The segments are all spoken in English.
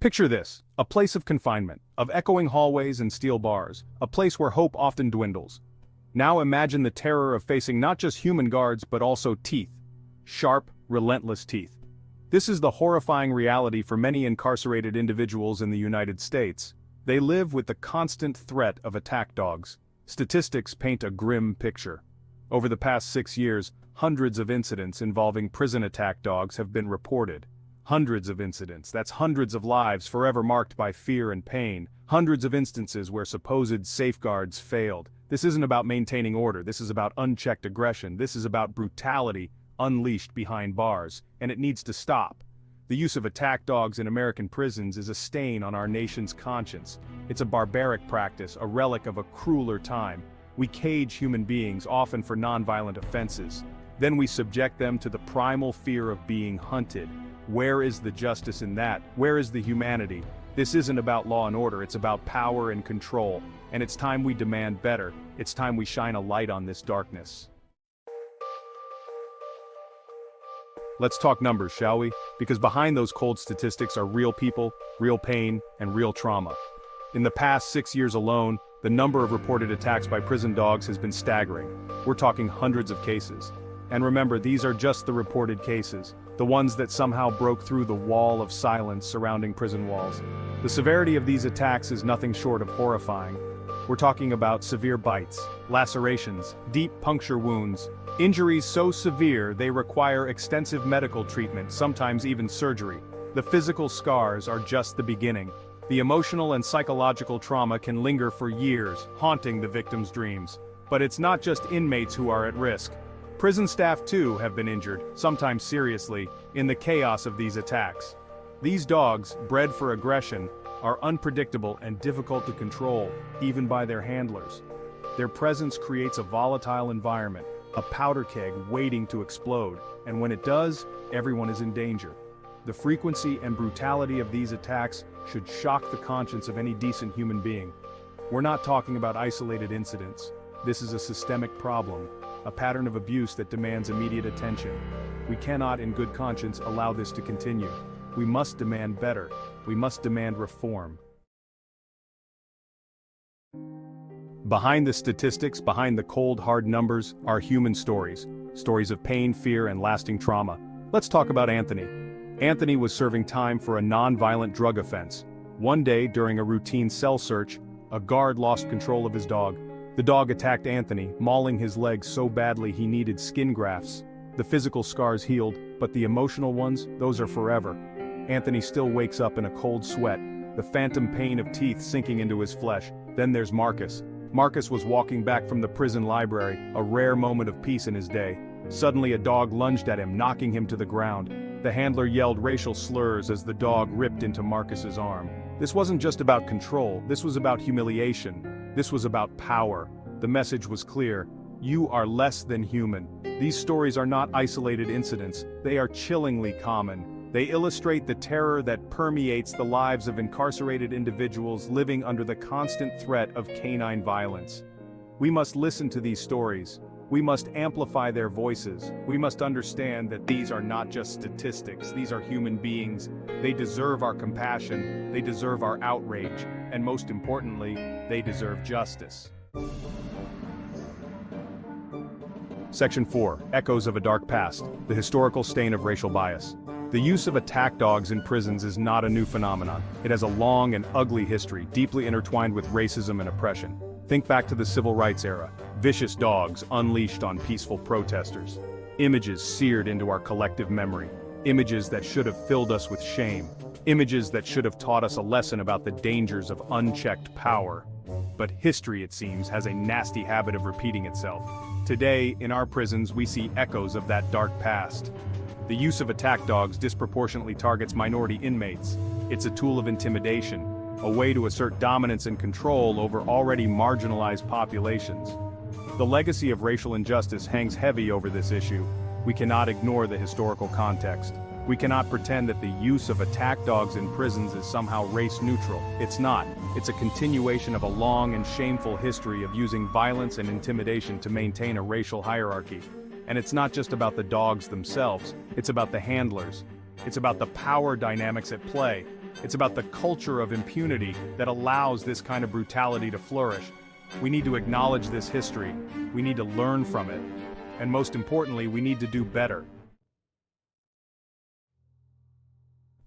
Picture this, a place of confinement, of echoing hallways and steel bars, a place where hope often dwindles. Now imagine the terror of facing not just human guards but also teeth. Sharp, relentless teeth. This is the horrifying reality for many incarcerated individuals in the United States. They live with the constant threat of attack dogs. Statistics paint a grim picture. Over the past 6 years, hundreds of incidents involving prison attack dogs have been reported. Hundreds of incidents, that's hundreds of lives forever marked by fear and pain. Hundreds of instances where supposed safeguards failed. This isn't about maintaining order, this is about unchecked aggression, this is about brutality unleashed behind bars, and it needs to stop. The use of attack dogs in American prisons is a stain on our nation's conscience. It's a barbaric practice, a relic of a crueler time. We cage human beings, often for nonviolent offenses. Then we subject them to the primal fear of being hunted. Where is the justice in that? Where is the humanity? This isn't about law and order, it's about power and control. And it's time we demand better. It's time we shine a light on this darkness. Let's talk numbers, shall we? Because behind those cold statistics are real people, real pain, and real trauma. In the past 6 years alone, the number of reported attacks by prison dogs has been staggering. We're talking hundreds of cases. And remember, these are just the reported cases, the ones that somehow broke through the wall of silence surrounding prison walls. The severity of these attacks is nothing short of horrifying. We're talking about severe bites, lacerations, deep puncture wounds, injuries so severe they require extensive medical treatment, sometimes even surgery. The physical scars are just the beginning. The emotional and psychological trauma can linger for years, haunting the victim's dreams. But it's not just inmates who are at risk. Prison staff too have been injured, sometimes seriously, in the chaos of these attacks. These dogs, bred for aggression, are unpredictable and difficult to control, even by their handlers. Their presence creates a volatile environment, a powder keg waiting to explode, and when it does, everyone is in danger. The frequency and brutality of these attacks should shock the conscience of any decent human being. We're not talking about isolated incidents. This is a systemic problem, a pattern of abuse that demands immediate attention. We cannot, in good conscience, allow this to continue. We must demand better. We must demand reform. Behind the statistics, behind the cold, hard numbers, are human stories. Stories of pain, fear, and lasting trauma. Let's talk about Anthony. Anthony was serving time for a non-violent drug offense. One day, during a routine cell search, a guard lost control of his dog. The dog attacked Anthony, mauling his legs so badly he needed skin grafts. The physical scars healed, but the emotional ones, those are forever. Anthony still wakes up in a cold sweat, the phantom pain of teeth sinking into his flesh. Then there's Marcus. Marcus was walking back from the prison library, a rare moment of peace in his day. Suddenly a dog lunged at him, knocking him to the ground. The handler yelled racial slurs as the dog ripped into Marcus's arm. This wasn't just about control, this was about humiliation. This was about power. The message was clear. You are less than human. These stories are not isolated incidents, they are chillingly common. They illustrate the terror that permeates the lives of incarcerated individuals living under the constant threat of canine violence. We must listen to these stories. We must amplify their voices. We must understand that these are not just statistics, these are human beings. They deserve our compassion, they deserve our outrage, and most importantly, they deserve justice. Section 4. Echoes of a Dark Past. The historical stain of racial bias. The use of attack dogs in prisons is not a new phenomenon. It has a long and ugly history, deeply intertwined with racism and oppression. Think back to the civil rights era. Vicious dogs unleashed on peaceful protesters. Images seared into our collective memory. Images that should have filled us with shame. Images that should have taught us a lesson about the dangers of unchecked power. But history, it seems, has a nasty habit of repeating itself. Today, in our prisons, we see echoes of that dark past. The use of attack dogs disproportionately targets minority inmates. It's a tool of intimidation, a way to assert dominance and control over already marginalized populations. The legacy of racial injustice hangs heavy over this issue. We cannot ignore the historical context. We cannot pretend that the use of attack dogs in prisons is somehow race neutral. It's not. It's a continuation of a long and shameful history of using violence and intimidation to maintain a racial hierarchy. And it's not just about the dogs themselves, it's about the handlers. It's about the power dynamics at play. It's about the culture of impunity that allows this kind of brutality to flourish. We need to acknowledge this history, we need to learn from it, and most importantly, we need to do better.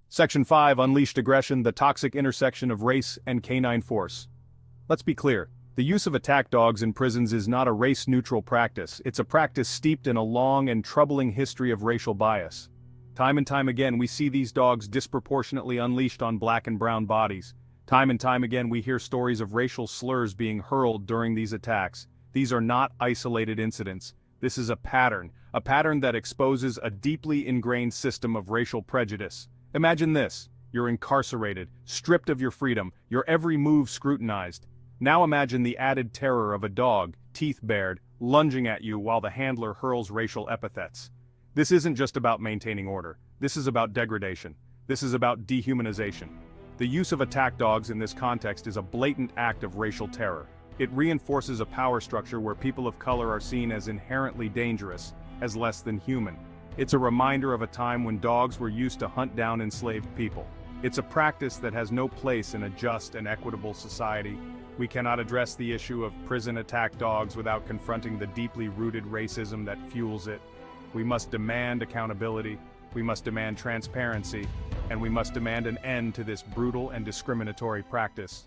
Section 5, Unleashed Aggression, the toxic intersection of race and canine force. Let's be clear, the use of attack dogs in prisons is not a race-neutral practice, it's a practice steeped in a long and troubling history of racial bias. Time and time again we see these dogs disproportionately unleashed on black and brown bodies. Time and time again we hear stories of racial slurs being hurled during these attacks. These are not isolated incidents. This is a pattern that exposes a deeply ingrained system of racial prejudice. Imagine this, you're incarcerated, stripped of your freedom, your every move scrutinized. Now imagine the added terror of a dog, teeth bared, lunging at you while the handler hurls racial epithets. This isn't just about maintaining order, this is about degradation, this is about dehumanization. The use of attack dogs in this context is a blatant act of racial terror. It reinforces a power structure where people of color are seen as inherently dangerous, as less than human. It's a reminder of a time when dogs were used to hunt down enslaved people. It's a practice that has no place in a just and equitable society. We cannot address the issue of prison attack dogs without confronting the deeply rooted racism that fuels it. We must demand accountability, we must demand transparency, and we must demand an end to this brutal and discriminatory practice.